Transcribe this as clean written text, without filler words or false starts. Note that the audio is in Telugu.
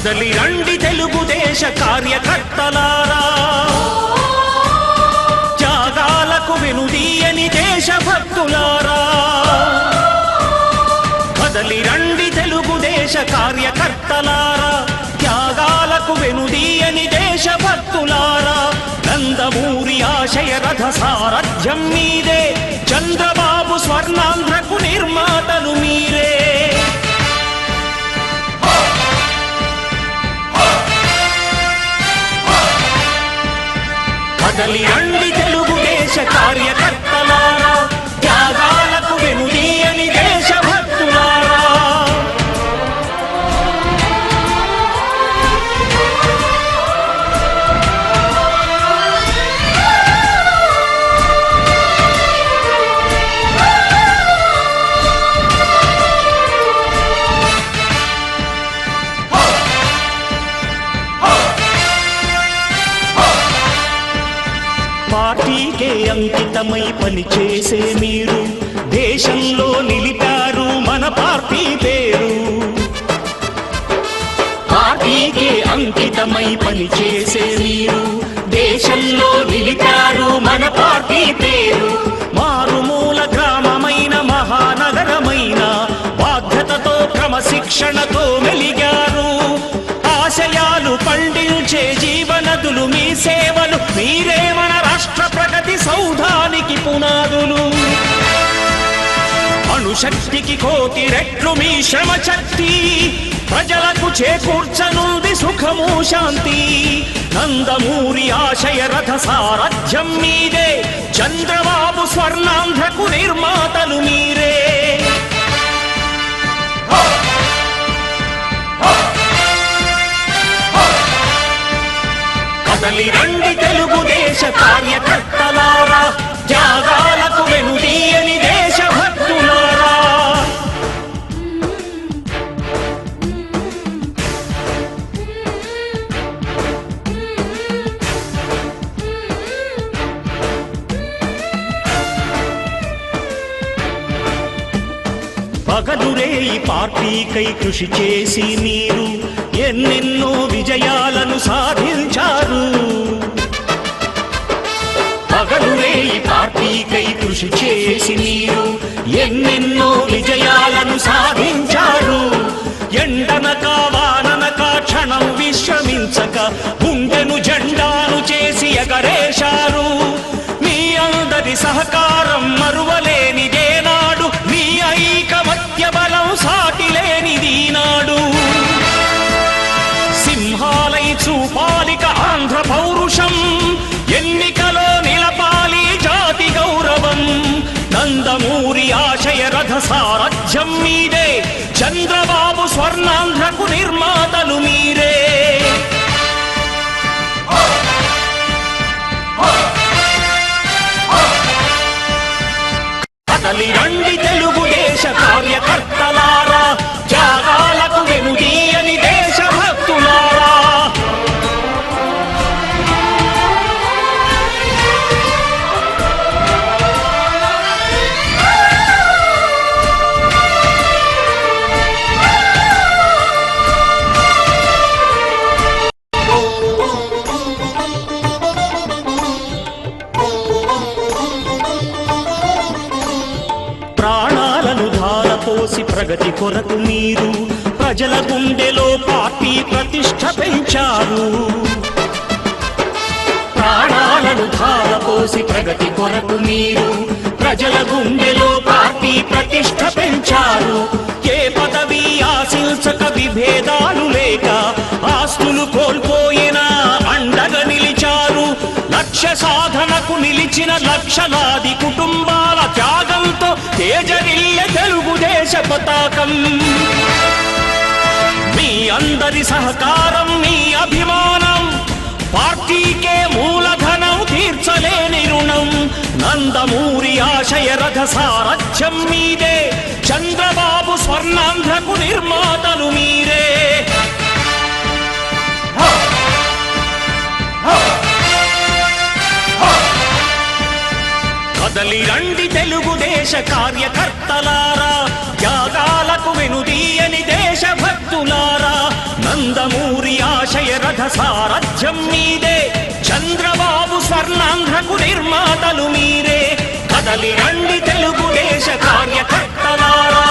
కదలి రండి తెలుగుదేశ కార్యకర్తలారా, త్యాగాలకు వెనుదీయని దేశభక్తులారా. కదలి రండి తెలుగుదేశ కార్యకర్తలారా, త్యాగాలకు వెనుదీయని దేశభక్తులారా. నందమూరి ఆశయ రథ సారథ్యం మీదే, చంద్రబాబు స్వర్ణాంధ్రకు నిర్మాతలు మీరే. కదలి రండి తెలుగుదేశ కార్యకర్తలారా, త్యాగాలకు వెనుదీయని దేశభక్తులారా. పార్టీకే అంకితమై పనిచేసే మీరు దేశంలో నిలిపారు మన పార్టీ పేరు. పార్టీకే అంకితమై పనిచేసే మీరు దేశంలో నిలిపారు మన పార్టీ పేరు. మారుమూల గ్రామమైన మహానగరమైన బాధ్యతతో క్రమశిక్షణతో మెలిగారు. ఆశయాలు పండించే జీవనదులు మీ సేవలు, మీరే మన రాష్ట్ర ప్రగతి సౌధానికి పునాదులు. అణుశక్తికి కోటి రెట్లు మీ శ్రమ శక్తి, ప్రజలకు చేకూర్చనుంది సుఖము శాంతి. నందమూరి ఆశయ రథ సారథ్యం మీదే, చంద్రబాబు స్వర్ణాంధ్రకు నిర్మాతలు మీరే. కదలి రండి తెలుగుదేశ కార్యకర్తలారా, త్యాగాలకు వెనుదీయని దేశభక్తులారా. పగలురేయి పార్టీకై కృషి చేసి మీరు ఎన్నెన్నో విజయాలను సాధించారు. పగలురేయి పార్టీకై కృషి చేసి మీరు ఎన్నెన్నో విజయాలను సాధించారు. ఎండనక వాననక క్షణం విశ్రమించక గుండెను జెండాను చేసి ఎగరేశారు. మీ అందరి సహకారం మరువలేనిదే నాడు, మీ ఐకమత్య బలం సాటిలేనిది నాడు. సింహాలై చూపాలిక ఆంధ్ర పౌరుషం, ఎన్నికలో నిలపాలి జాతి గౌరవం. నందమూరి ఆశయ రథ సారథ్యం మీదే, చంద్రబాబు స్వర్ణాంధ్రకు నిర్మాతలు మీరే. కదలి రండి తెలుగుదేశ కార్యకర్తలారా, త్యాగాలకు వెనుదీయని దేశభక్తులారా. ప్రాణాలను ధారపోసి ప్రగతి కొరకు మీరు ప్రజల గుండెలో పార్టీ ప్రతిష్ఠ పెంచారు. ప్రాణాలను ధారపోసి ప్రగతి కొరకు మీరు ప్రజల గుండెలో పార్టీ ప్రతిష్ఠ పెంచారు. ఏ పదవి ఆశించక విభేదాలు లేక ఆస్తులు కోల్పోయినా అండగా నిలిచారు. లక్ష్య సాధనకు నిలిచిన లక్షలాది కుటుంబాల త్యాగంతో తేజరిల్లె తెలుగుదేశ పతాకం. మీ అందరి సహకారం, మీ అభిమానం పార్టీకే మూలధనం, తీర్చలేని రుణం. నందమూరి ఆశయ రథ సారథ్యం మీదే, చంద్రబాబు స్వర్ణాంధ్రకు నిర్మాతలు మీరే. కదలి రండి తెలుగుదేశ కార్యకర్తలారా, త్యాగాలకు వెనుదీయని దేశభక్తులారా. నందమూరి ఆశయ రథ సారథ్యం మీదే, చంద్రబాబు స్వర్ణాంధ్రకు నిర్మాతలు మీరే. కదలి రండి తెలుగుదేశ కార్యకర్తలారా,